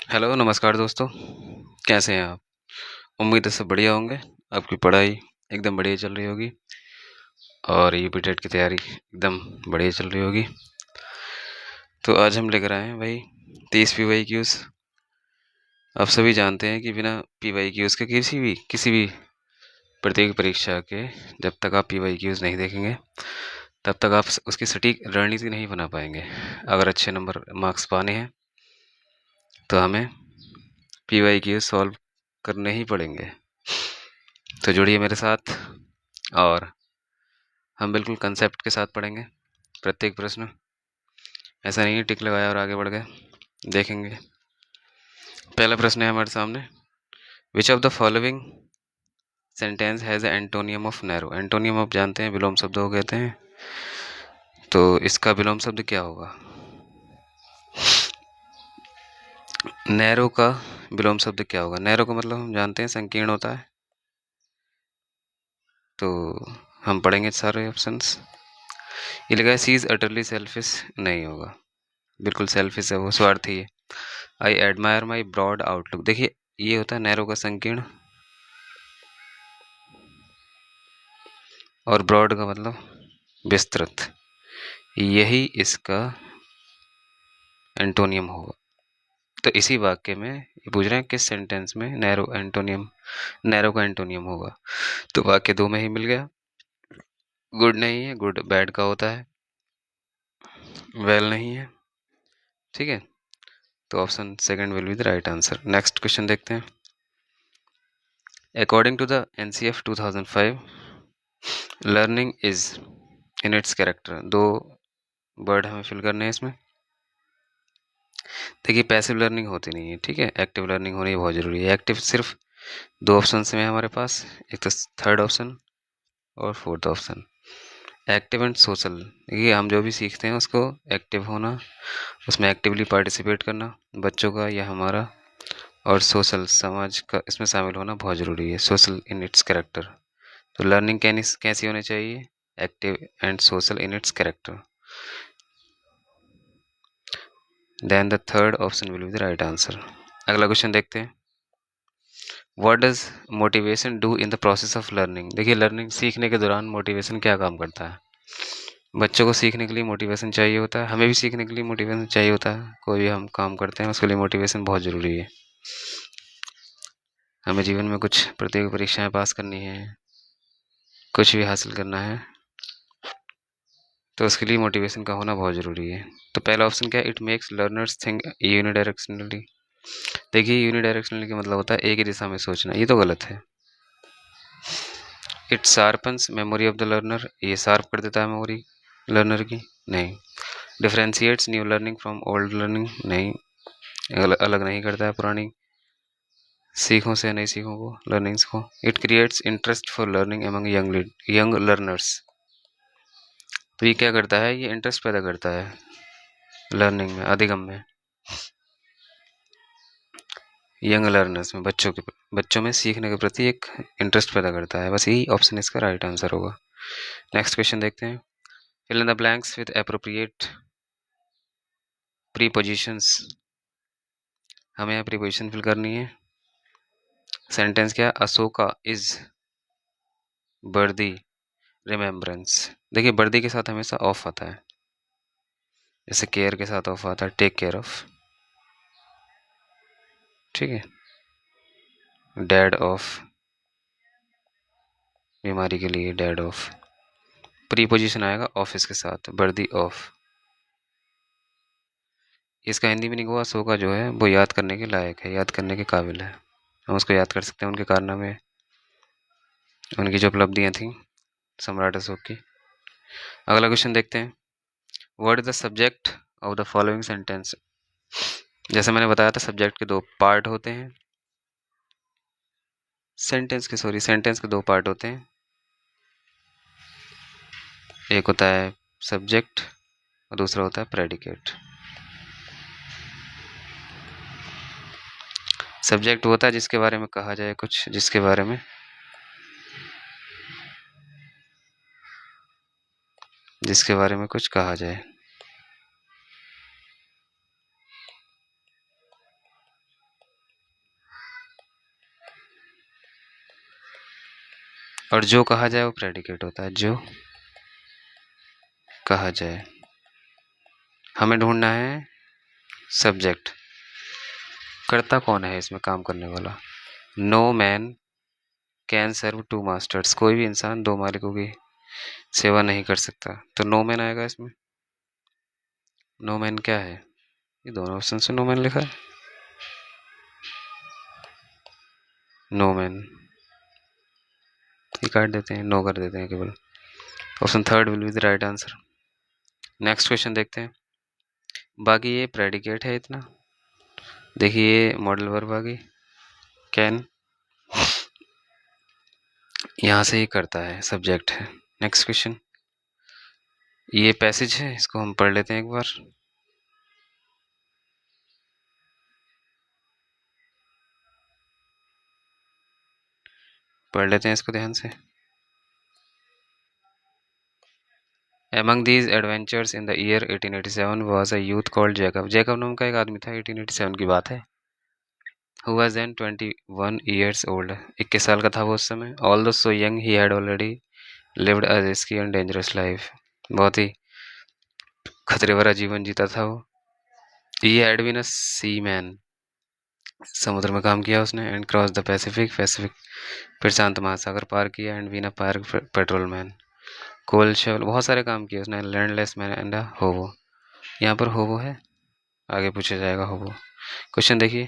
Hello, नमस्कार दोस्तों। कैसे हैं आप? उम्मीद है सब बढ़िया होंगे। आपकी पढ़ाई एकदम बढ़िया चल रही होगी और यूपी टेट की तैयारी एकदम बढ़िया चल रही होगी। तो आज हम लेकर आए हैं भाई 30 PYQs। आप सभी जानते हैं कि बिना PYQs के किसी भी प्रत्येक परीक्षा के जब तक आप PYQs नहीं देखेंगे तब तक आप उसकी सटीक रणनीति नहीं बना पाएंगे। अगर अच्छे नंबर मार्क्स पाने हैं तो हमें PYQs सॉल्व करने ही पड़ेंगे। तो जुड़िए मेरे साथ और हम बिल्कुल कंसेप्ट के साथ पढ़ेंगे प्रत्येक प्रश्न। ऐसा नहीं है टिक लगाया और आगे बढ़ गए। देखेंगे। पहला प्रश्न है हमारे सामने, which of the following sentence has antonym of narrow. Antonym आप जानते हैं विलोम शब्द को कहते हैं, तो इसका विलोम शब्द क्या होगा? नैरो का विलोम शब्द क्या होगा? नैरो का मतलब हम जानते हैं संकीर्ण होता है, तो हम पढ़ेंगे सारे ऑप्शंस। ये लगा सी इज अटरली सेल्फिश, नहीं होगा, बिल्कुल सेल्फिश है, वो स्वार्थी है। I admire my broad outlook, देखिए ये होता है नैरो का संकीर्ण और ब्रॉड का मतलब विस्तृत, यही इसका एंटोनियम होगा। तो इसी वाक्य में ये पूछ रहे हैं किस सेंटेंस में नैरो का एंटोनियम होगा। तो वाक्य 2 में ही मिल गया। गुड नहीं है, गुड बैड का होता है, वेल नहीं है, ठीक है। तो option second will be the right answer. Next question देखते हैं। According to the NCF 2005, learning is in its character, 2 word हमें फिल करने हैं इसमें। देखिए पैसिव लर्निंग होती नहीं है, ठीक है, एक्टिव लर्निंग होनी बहुत ज़रूरी है। एक्टिव सिर्फ 2 ऑप्शन में है हमारे पास, एक तो थर्ड ऑप्शन और fourth option. Active and social, ये हम जो भी सीखते हैं उसको एक्टिव होना, उसमें एक्टिवली पार्टिसिपेट करना बच्चों का या हमारा, और सोशल समाज का इसमें शामिल होना बहुत ज़रूरी है, सोशल इन इट्स कैरेक्टर। तो लर्निंग कैसी होनी चाहिए? Active and social in its character. Then the third option will be the right answer. अगला क्वेश्चन देखते हैं। What does motivation do in the process of learning. देखिए लर्निंग सीखने के दौरान मोटिवेशन क्या काम करता है? बच्चों को सीखने के लिए मोटिवेशन चाहिए होता है, हमें भी सीखने के लिए मोटिवेशन चाहिए होता है। कोई भी हम काम करते हैं उसके लिए मोटिवेशन बहुत ज़रूरी है। हमें जीवन में कुछ प्रतियोगी परीक्षाएं पास करनी है, कुछ भी हासिल करना है, तो उसके लिए मोटिवेशन का होना बहुत ज़रूरी है। तो पहला ऑप्शन क्या है? It makes learners think unidirectionally. देखिए यूनिडायरेक्शनली का मतलब होता है एक ही दिशा में सोचना, ये तो गलत है। It sharpens memory of the learner, ये शार्प कर देता है मेमोरी लर्नर की, नहीं। Differentiates new learning from old learning, नहीं, अलग नहीं करता है पुरानी सीखों से नई सीखों को, लर्निंग्स को। It creates interest for learning among young learners, तो ये क्या करता है? ये इंटरेस्ट पैदा करता है लर्निंग में, अधिगम में, यंग लर्नर्स में, बच्चों में सीखने के प्रति एक इंटरेस्ट पैदा करता है। बस यही ऑप्शन इसका राइट आंसर होगा। नेक्स्ट क्वेश्चन देखते हैं। Fill in the blanks with appropriate prepositions. हमें यहाँ प्रीपोजिशन फिल करनी है। सेंटेंस क्या है? Ashoka is worthy remembrance. देखिए वर्दी के साथ हमेशा ऑफ आता है, जैसे केयर के साथ ऑफ आता है टेक केयर ऑफ, ठीक है। डेड ऑफ, बीमारी के लिए डेड ऑफ। प्रीपोजिशन आएगा ऑफिस के साथ, वर्दी ऑफ। इसका हिंदी मीनिंग हुआ अशोका जो है वो याद करने के लायक है, याद करने के काबिल है। हम उसको याद कर सकते हैं उनके कारनामे, उनकी जो उपलब्धियां थी सम्राट अशोक की। अगला क्वेश्चन देखते हैं। What is the subject of the following sentence. जैसे मैंने बताया था सब्जेक्ट के 2 पार्ट होते हैं, सेंटेंस के 2 पार्ट होते हैं। एक होता है सब्जेक्ट और दूसरा होता है प्रेडिकेट। सब्जेक्ट होता है जिसके बारे में कहा जाए कुछ, जिसके बारे में कुछ कहा जाए। और जो कहा जाए वो प्रेडिकेट होता है, जो कहा जाए। हमें ढूंढना है सब्जेक्ट। कर्ता कौन है इसमें काम करने वाला? No man can serve two masters, कोई भी इंसान दो मालिकों की सेवा नहीं कर सकता, तो नो मैन आएगा इसमें। नो मैन क्या है? ये दोनों ऑप्शन से नो मैन लिखा है। नो मैन ये काट देते हैं, नो कर देते हैं केवल। Option third will be the right answer. Next question देखते हैं। बाकी ये प्रेडिकेट है इतना, देखिए ये मॉडल वर्ब आ गई कैन, यहाँ से ही करता है, सब्जेक्ट है। नेक्स्ट क्वेश्चन, ये पैसेज है, इसको हम पढ़ लेते हैं एक बार। पढ़ लेते हैं इसको ध्यान से। Among these adventures in the year 1887 was a youth called Jacob. Jacob नाम का एक आदमी था, 1887 की बात है। Who was then 21 years old. 21 साल का था वो उस समय। Although so young, he had already lived a risky and dangerous life. बहुत ही खतरे भरा जीवन जीता था वो। He had been a seaman. समुद्र में काम किया उसने। एंड क्रॉस द पैसिफिक, फिर शांत महासागर पार किया। And been a park patrolman, coal shovel, बहुत सारे काम किए उसने। लैंडलेस मैन एंड अ होबो, यहाँ पर होबो है, आगे पूछा जाएगा होबो। क्वेश्चन देखिए,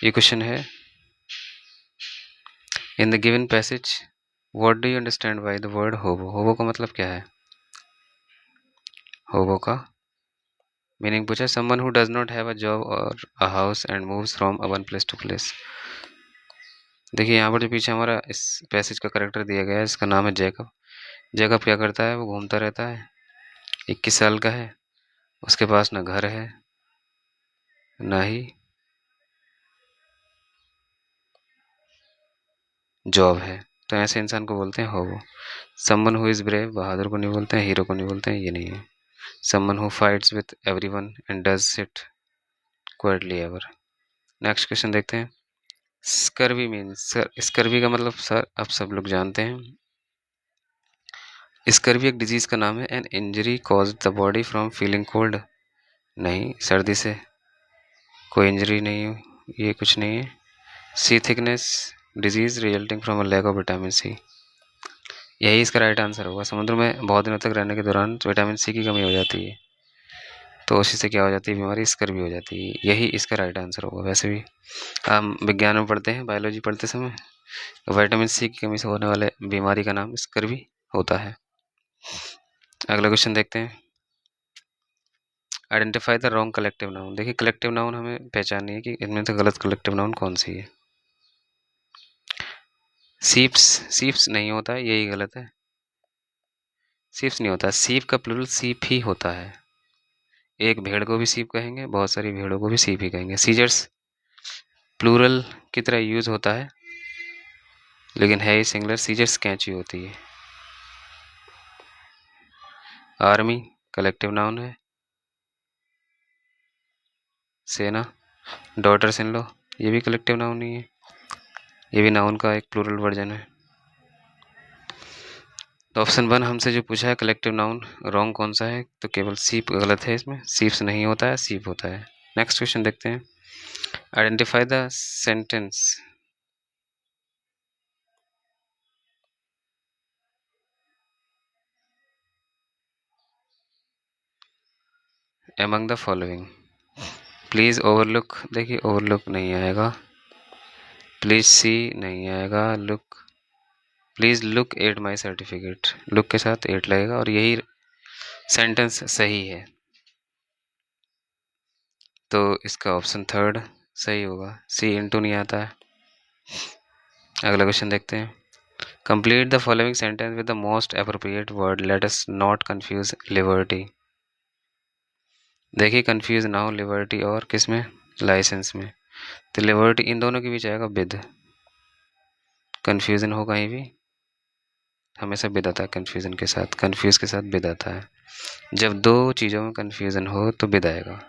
ये क्वेश्चन है, in the given passage what do you understand by the word होबो। होबो का मतलब क्या है? होबो का मीनिंग पूछा, someone who does not have a job और a house and moves from one place to place. देखिए यहाँ पर जो पीछे हमारा इस पैसेज का करेक्टर दिया गया है, इसका नाम है जैकब। जैकब क्या करता है? वो घूमता रहता है, 21 साल का है, उसके पास ना घर है ना ही जॉब है, तो ऐसे इंसान को बोलते हैं होबो। समवन हु इज ब्रेव, बहादुर को नहीं बोलते हैं, हीरो को नहीं बोलते हैं, ये नहीं है। Someone who fights with everyone and does it quietly ever. Next question देखते हैं। स्कर्वी मीन्स, सर स्कर्वी का मतलब सर आप सब लोग जानते हैं, स्कर्वी एक डिजीज का नाम है। An injury cause the body from feeling cold, नहीं, सर्दी से कोई इंजरी नहीं, ये कुछ नहीं है। Sea sickness disease resulting from a lack of vitamin C, यही इसका राइट आंसर होगा। समुद्र में बहुत दिनों तक रहने के दौरान विटामिन सी की कमी हो जाती है, तो उसी से क्या हो जाती है बीमारी? स्कर्वी हो जाती है, यही इसका राइट आंसर होगा। वैसे भी हम विज्ञान में पढ़ते हैं, बायोलॉजी पढ़ते समय, विटामिन सी की कमी से होने वाले बीमारी का नाम स्कर्वी होता है। अगला क्वेश्चन देखते हैं। Identify the wrong collective noun. देखिए कलेक्टिव नाउन हमें पहचाननी है कि इनमें से गलत कलेक्टिव नाउन कौन सी है। सीप्स, सीप्स नहीं होता है, यही गलत है। सीप्स नहीं होता, सीप का प्लूरल सीप ही होता है। एक भेड़ को भी सीप कहेंगे, बहुत सारी भेड़ों को भी सीप ही कहेंगे। सीजर्स प्लूरल की तरह यूज होता है, लेकिन है ही सिंगुलर। सीजर्स कैंची होती है। आर्मी कलेक्टिव नाउन है। सेना, डॉटर्स इन लॉ, ये भी कलेक्टिव नाउन नहीं है, ये भी नाउन का एक प्लूरल वर्जन है। तो ऑप्शन 1 हमसे जो पूछा है कलेक्टिव नाउन रॉन्ग कौन सा है, तो केवल सीप गलत है, इसमें सीप्स नहीं होता है, सीप होता है। नेक्स्ट क्वेश्चन देखते हैं। Identify the sentence among the following. Please overlook, देखिए ओवरलुक नहीं आएगा, प्लीज सी नहीं आएगा, look, please look at my certificate, look के साथ एट लगेगा और यही सेंटेंस सही है, तो इसका ऑप्शन थर्ड सही होगा। सी इंटू नहीं आता है। अगला क्वेश्चन देखते हैं। Complete the following sentence with the most appropriate word, let us not confuse liberty. देखिए कंफ्यूज ना हो लिबर्टी और किस में, लाइसेंस में, तो लिबर्टी इन दोनों के बीच आएगा विद। कंफ्यूजन हो कहीं भी हमेशा विद आता है, कंफ्यूजन के साथ, कंफ्यूज के साथ विद आता है। जब दो चीज़ों में कंफ्यूजन हो तो विद आएगा,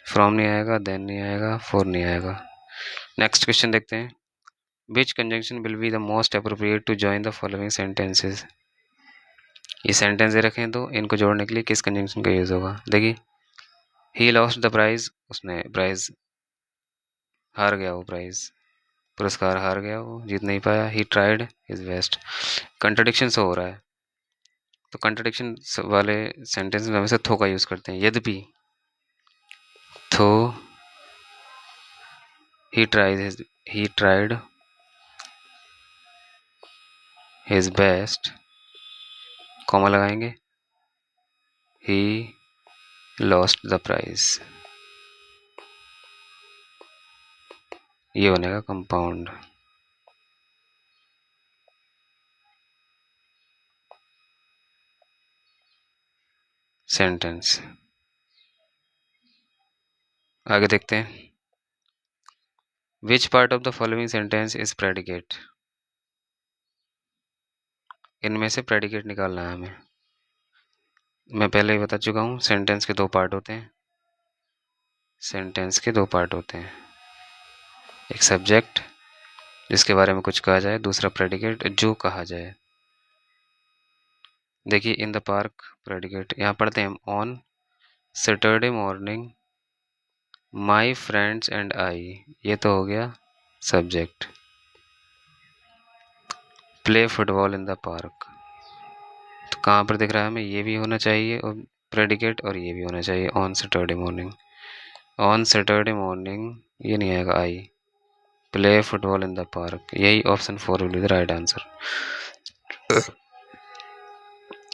फ्रॉम नहीं आएगा, देन नहीं आएगा, फॉर नहीं आएगा। नेक्स्ट क्वेश्चन देखते हैं। Which conjunction will be the most appropriate to join the following sentences. ये सेंटेंस दे रखे हैं तो इनको जोड़ने के लिए किस कंजंक्शन का यूज होगा। देखिए, ही लॉस्ट द प्राइज, उसने प्राइज हार गया, वो प्राइज पुरस्कार हार गया, वो जीत नहीं पाया। He tried his best. Contradiction हो रहा है तो कंट्रडिक्शन वाले सेंटेंस में हमेशा थो का यूज करते हैं। यद्यपि, थो he tried his best, comma लगाएंगे, ही लॉस्ट द प्राइज, ये बनेगा कंपाउंड सेंटेंस। आगे देखते हैं, which part of the following sentence is predicate. इनमें से प्रेडिकेट निकालना है हमें। मैं पहले ही बता चुका हूँ, सेंटेंस के दो पार्ट होते हैं। सेंटेंस के दो पार्ट होते हैं, एक सब्जेक्ट जिसके बारे में कुछ कहा जाए, दूसरा प्रेडिकेट जो कहा जाए। देखिए, इन द पार्क प्रेडिकेट, यहाँ पढ़ते हैं हम, on Saturday morning my friends and I, ये तो हो गया subject. Play football in the park, तो कहाँ पर दिख रहा है हमें, ये भी होना चाहिए और प्रेडिकेट, और ये भी होना चाहिए on Saturday morning. On Saturday morning ये नहीं आएगा, I play football in the park, यही option 4 will be the right answer.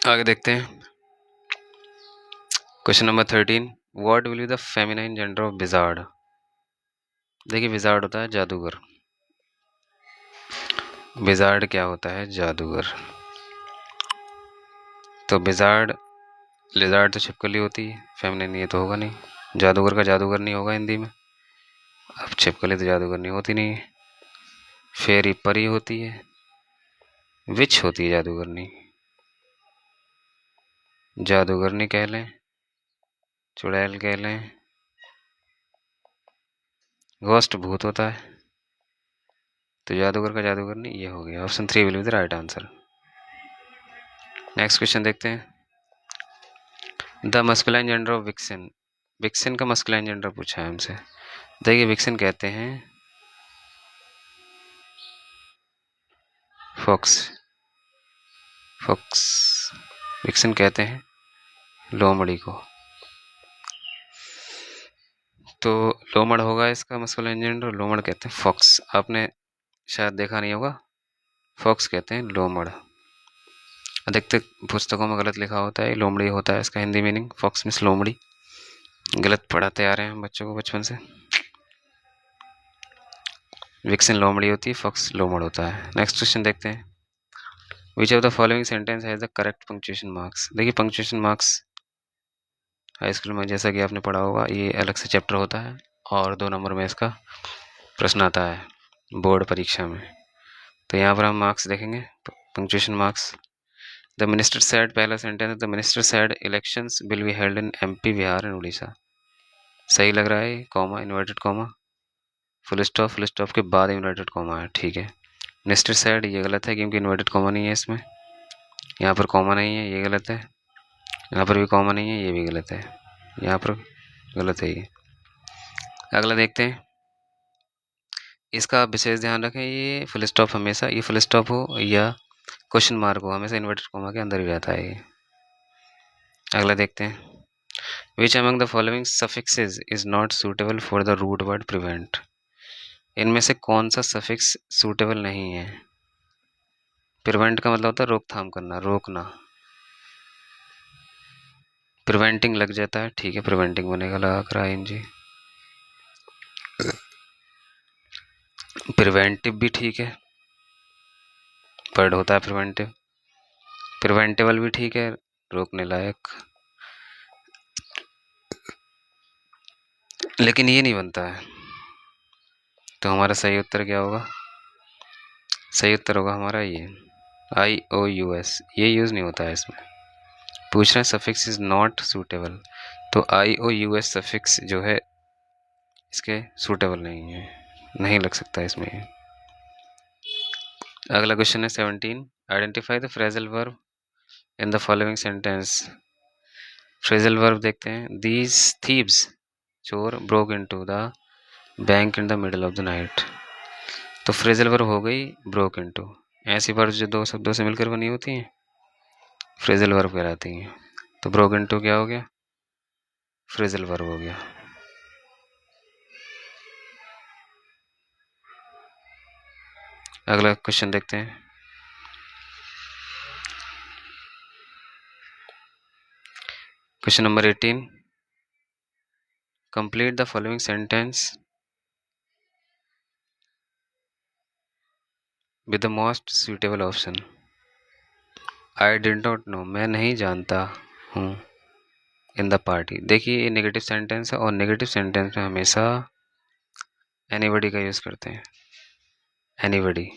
आगे देखते हैं, question number 13, what will be the feminine gender of wizard. देखिए, विजार्ड होता है जादूगर। विजार्ड क्या होता है, जादूगर। तो विजार्ड, लिजार्ड तो छिपकली होती है, फेमिनाइन ये तो होगा नहीं, जादूगर का जादूगर नहीं होगा हिंदी में। अब छिपकली तो जादूगर नहीं होती नहीं है, फेरी परी होती है, विच होती है जादूगरनी। जादूगरनी कह लें, चुड़ैल कह लें, घोस्ट भूत होता है, तो जादूगर का जादूगर नहीं, ये हो गया option 3 will be the right answer. Next question देखते हैं, द मस्कुलाइन जेंडर ऑफ विक्सिन। विक्सिन का मस्कुलाइन जेंडर पूछा है हमसे। देखिए, विक्सिन कहते हैं फॉक्स, फॉक्स विक्सिन कहते हैं लोमड़ी को, तो लोमड़ होगा इसका मस्कुलाइन जेंडर, लोमड़ कहते हैं फॉक्स। आपने शायद देखा नहीं होगा, फॉक्स कहते हैं लोमड़। अधिकतर पुस्तकों में गलत लिखा होता है, लोमड़ी होता है इसका हिंदी मीनिंग, फॉक्स मीन्स लोमड़ी। गलत पढ़ाते आ रहे हैं बच्चों को बचपन से। विक्सिन लोमड़ी होती है, फॉक्स लोमड़ होता है। नेक्स्ट क्वेश्चन देखते हैं, which of the following sentence has the correct punctuation marks. देखिए, पंक्चुएशन मार्क्स हाई स्कूल में जैसा कि आपने पढ़ा होगा, ये अलग से चैप्टर होता है और 2 नंबर में इसका प्रश्न आता है बोर्ड परीक्षा में। तो यहाँ पर हम मार्क्स देखेंगे, punctuation marks. The minister said, पहला sentence, the minister said elections will be held in MP, Bihar and Odisha. सही लग रहा है, comma, inverted comma, full stop, full stop के बाद इन्वर्टेड कॉमा है, ठीक है। मिनिस्टर सेड ये गलत है क्योंकि इन्वर्टेड कॉमा नहीं है इसमें, यहाँ पर कॉमा नहीं है, ये गलत है, यहाँ पर भी कॉमा नहीं है, ये भी गलत है, यहाँ पर गलत है ये। अगला देखते हैं, इसका विशेष ध्यान रखें, ये फुल स्टॉप हमेशा, ये फुल स्टॉप हो या क्वेश्चन मार्क हो, हमेशा इन्वर्टेड कॉमा के अंदर ही रहता है ये। अगला देखते हैं, which among the following suffixes is not suitable for the root word prevent. इनमें से कौन सा सफिक्स सूटेबल नहीं है। प्रिवेंट का मतलब होता है रोकथाम करना, रोकना। प्रिवेंटिंग लग जाता है, ठीक है, प्रिवेंटिंग बनेगा लगा कर आईएनजी। प्रिवेंटिव भी ठीक है, वर्ड होता है प्रिवेंटिव। प्रिवेंटेबल भी ठीक है, रोकने लायक, लेकिन ये नहीं बनता है। तो हमारा सही उत्तर क्या होगा, सही उत्तर होगा हमारा ये IOUS, ये यूज़ नहीं होता है इसमें। पूछ रहे हैं सफिक्स इज नॉट सूटेबल, तो IOUS सफिक्स जो है इसके सूटेबल नहीं है, नहीं लग सकता इसमें। अगला क्वेश्चन है 17। Identify the phrasal verb in the following sentence. Phrasal verb देखते हैं। दीज थीव्स, चोर, broke into the bank in the middle of the night. तो फ्रेजल वर्ब हो गई ब्रोक इनटू। ऐसी वर्ब जो दो शब्दों से मिलकर बनी होती हैं फ्रेजल वर्ब कहलाती हैं। तो ब्रोक इनटू क्या हो गया? फ्रेजल वर्ब हो गया। अगला क्वेश्चन देखते हैं। Question number 18। Complete the following sentence with the most suitable option. I did not know, मैं नहीं जानता हूँ। इन द पार्टी, देखिए ये नेगेटिव सेंटेंस है और नेगेटिव सेंटेंस में हमेशा एनीबडी का यूज़ करते हैं। एनीबडी